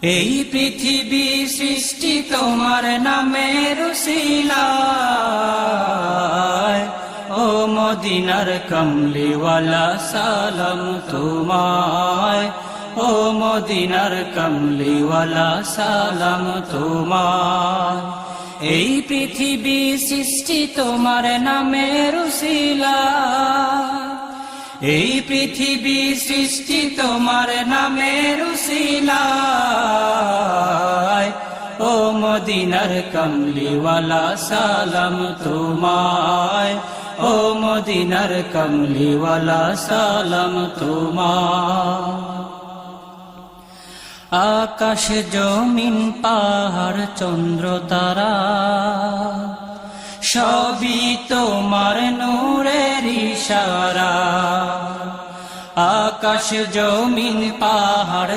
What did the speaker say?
এই পৃথিবী সৃষ্টি তোমার নামের উসিলায়, ও মদিনার কমলিওয়ালা সালাম তোমায়, ও মদিনার কমলিওয়ালা সালাম তোমায়। এই পৃথিবী সৃষ্টি তোমার নামের উসিলায়, এই পৃথিবী সৃষ্টি তোমার নামের উসিলায়, ও মদিনার কমলিওয়ালা সালাম তোমায়, ও মদিনার কমলিওয়ালা সালাম তোমায়। আকাশ জমিন পাহাড় চন্দ্র তারা সবই তোমার নূরের ইশারা। আকাশ জমিন পাহাড়